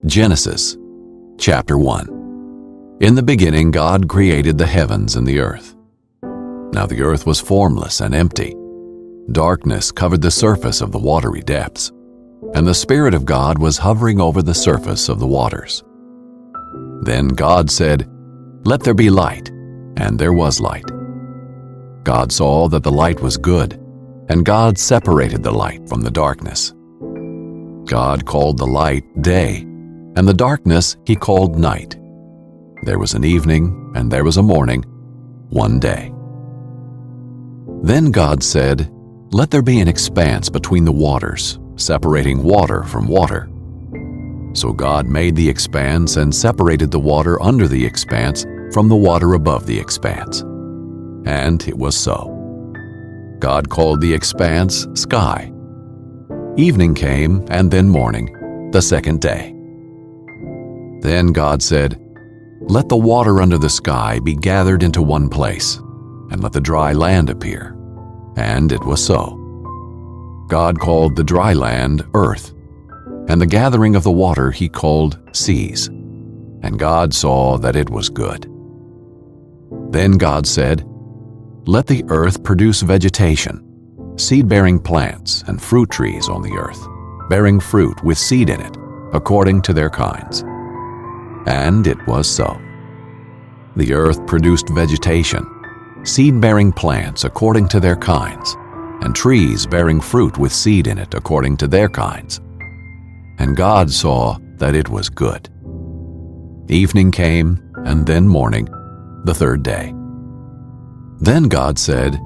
Genesis, chapter 1. In the beginning God created the heavens and the earth. Now the earth was formless and empty. Darkness covered the surface of the watery depths, and the Spirit of God was hovering over the surface of the waters. Then God said, "Let there be light," and there was light. God saw that the light was good, and God separated the light from the darkness. God called the light day, and the darkness he called night. There was an evening and there was a morning, one day. Then God said, "Let there be an expanse between the waters, separating water from water." So God made the expanse and separated the water under the expanse from the water above the expanse. And it was so. God called the expanse sky. Evening came, and then morning, the second day. Then God said, "Let the water under the sky be gathered into one place, and let the dry land appear." And it was so. God called the dry land earth, and the gathering of the water he called seas. And God saw that it was good. Then God said, "Let the earth produce vegetation, seed-bearing plants and fruit trees on the earth, bearing fruit with seed in it, according to their kinds." And it was so. The earth produced vegetation, seed-bearing plants according to their kinds, and trees bearing fruit with seed in it according to their kinds. And God saw that it was good. Evening came, and then morning, the third day. Then God said,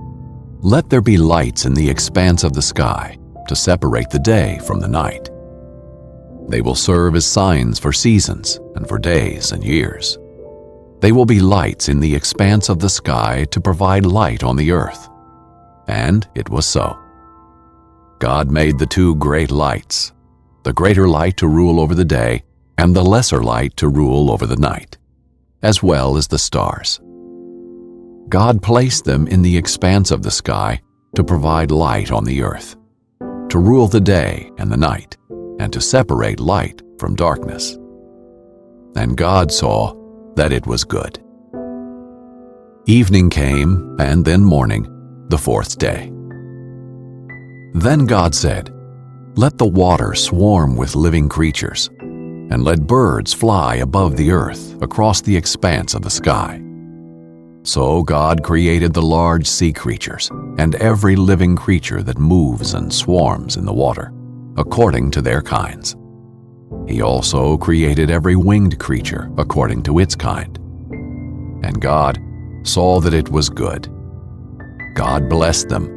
"Let there be lights in the expanse of the sky to separate the day from the night. They will serve as signs for seasons and for days and years. They will be lights in the expanse of the sky to provide light on the earth." And it was so. God made the two great lights, the greater light to rule over the day and the lesser light to rule over the night, as well as the stars. God placed them in the expanse of the sky to provide light on the earth, to rule the day and the night, and to separate light from darkness. And God saw that it was good. Evening came, and then morning, the fourth day. Then God said, "Let the water swarm with living creatures, and let birds fly above the earth across the expanse of the sky." So God created the large sea creatures and every living creature that moves and swarms in the water, according to their kinds. He also created every winged creature according to its kind. And God saw that it was good. God blessed them.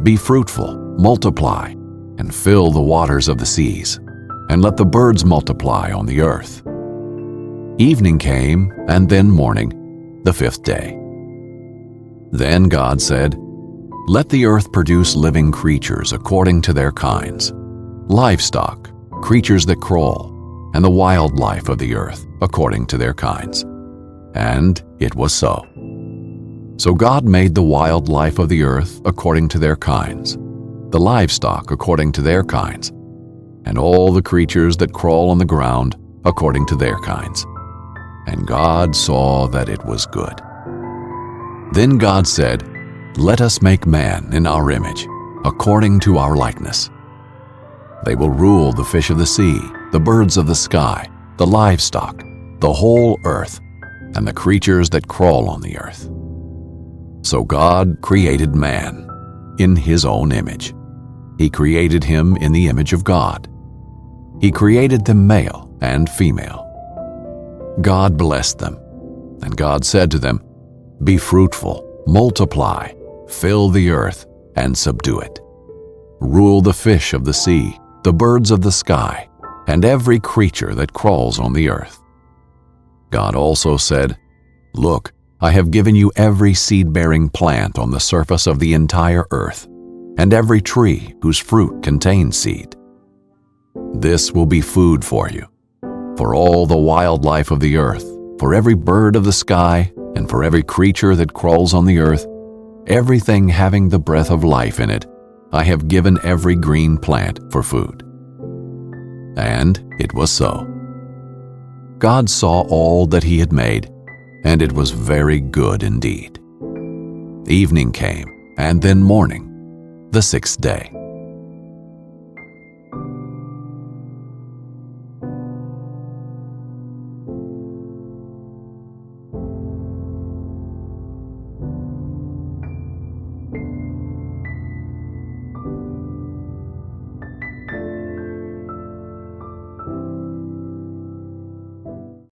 "Be fruitful, multiply, and fill the waters of the seas, and let the birds multiply on the earth." Evening came, and then morning, the fifth day. Then God said, "Let the earth produce living creatures according to their kinds, livestock, creatures that crawl, and the wildlife of the earth according to their kinds." And it was so. So God made the wildlife of the earth according to their kinds, the livestock according to their kinds, and all the creatures that crawl on the ground according to their kinds. And God saw that it was good. Then God said, "Let us make man in our image, according to our likeness. They will rule the fish of the sea, the birds of the sky, the livestock, the whole earth, and the creatures that crawl on the earth." So God created man in his own image. He created him in the image of God. He created them male and female. God blessed them, and God said to them, "Be fruitful, multiply, fill the earth, and subdue it. Rule the fish of the sea, the birds of the sky, and every creature that crawls on the earth." God also said, "Look, I have given you every seed-bearing plant on the surface of the entire earth, and every tree whose fruit contains seed. This will be food for you, for all the wildlife of the earth, for every bird of the sky, and for every creature that crawls on the earth, everything having the breath of life in it, I have given every green plant for food." And it was so. God saw all that he had made, and it was very good indeed. Evening came, and then morning, the sixth day.